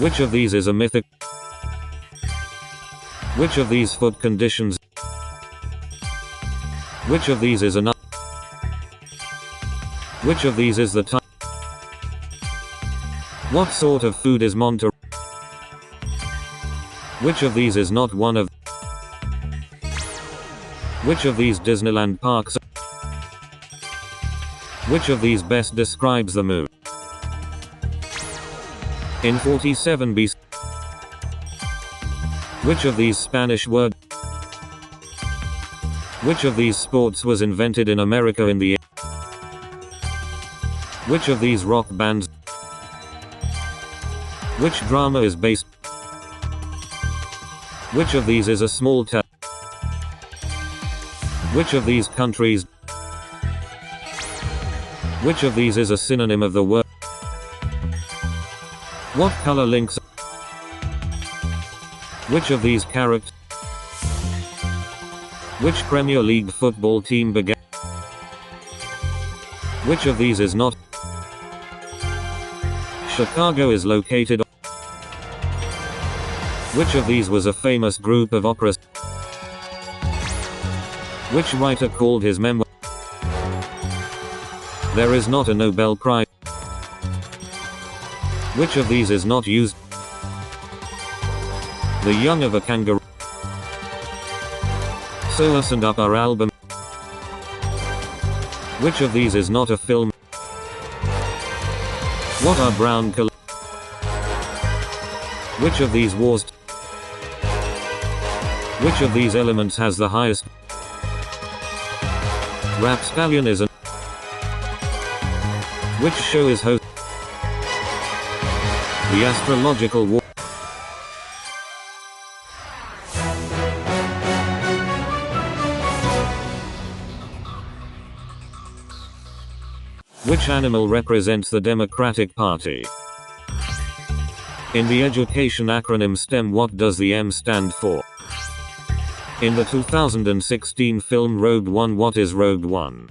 Which of these is a mythic? Which of these foot conditions? Which of these is enough? Which of these is the type? What sort of food is Monterey? Which of these is not one of? Which of these Disneyland parks? Which of these best describes the mood? In 47 BC. Which of these Spanish word? Which of these sports was invented in America in the? Which of these rock bands? Which drama is based? Which of these is a small town? Which of these countries? Which of these is a synonym of the word? What color links? Which of these characters? Which Premier League football team began? Which of these is not? Chicago is located. Which of these was a famous group of operas? Which writer called his memoir? There is not a Nobel Prize. Which of these is not used? The young of a kangaroo. Sew Us and Up Our album. Which of these is not a film? What are brown color? Which of these wars? Which of these elements has the highest? Rapscallion is an. Which show is host? The astrological war. Which animal represents the Democratic Party? In the education acronym STEM, what does the M stand for? In the 2016 film Rogue One, what is Rogue One?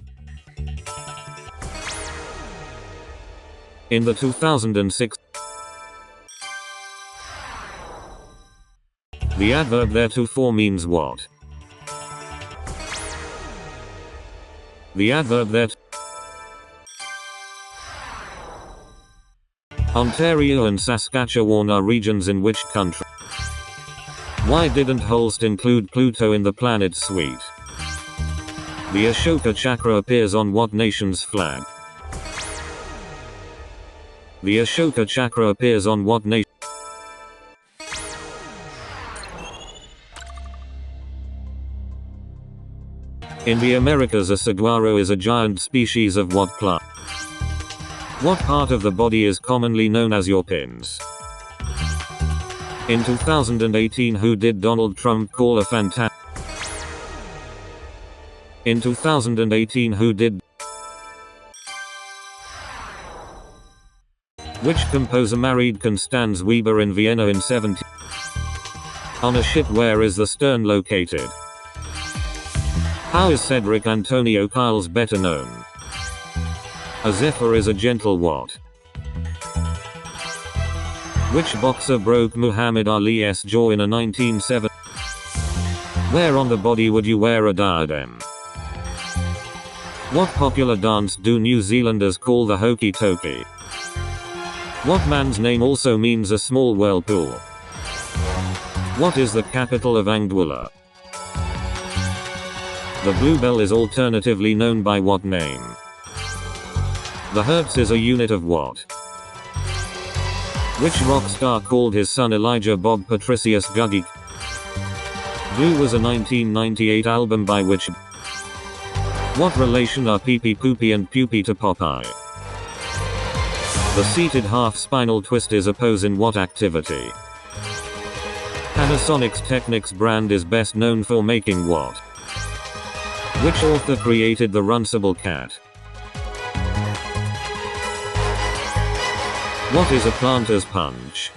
In the 2006, the adverb theretofore means what? The adverb that. Ontario and Saskatchewan are regions in which country? Why didn't Holst include Pluto in the planet suite? The Ashoka Chakra appears on what nation's flag? The Ashoka Chakra appears on what nation? In the Americas, a saguaro is a giant species of what plant? What part of the body is commonly known as your pins? In 2018, who did Donald Trump call a fantastic? In 2018, who did? Which composer married Constanze Weber in Vienna in 17? On a ship, where is the stern located? How is Cedric Antonio Kyles better known? A zephyr is a gentle what? Which boxer broke Muhammad Ali's jaw in a 1970? Where on the body would you wear a diadem? What popular dance do New Zealanders call the hokey tokey? What man's name also means a small whirlpool? What is the capital of Anguilla? The bluebell is alternatively known by what name? The hertz is a unit of what? Which rock star called his son Elijah Bob Patricius Guggy? Blue was a 1998 album by which? What relation are Pee Pee Poopy and Pupy to Popeye? The seated half-spinal twist is a pose in what activity? Panasonic's Technics brand is best known for making what? Which author created the Runcible cat? What is a planter's punch?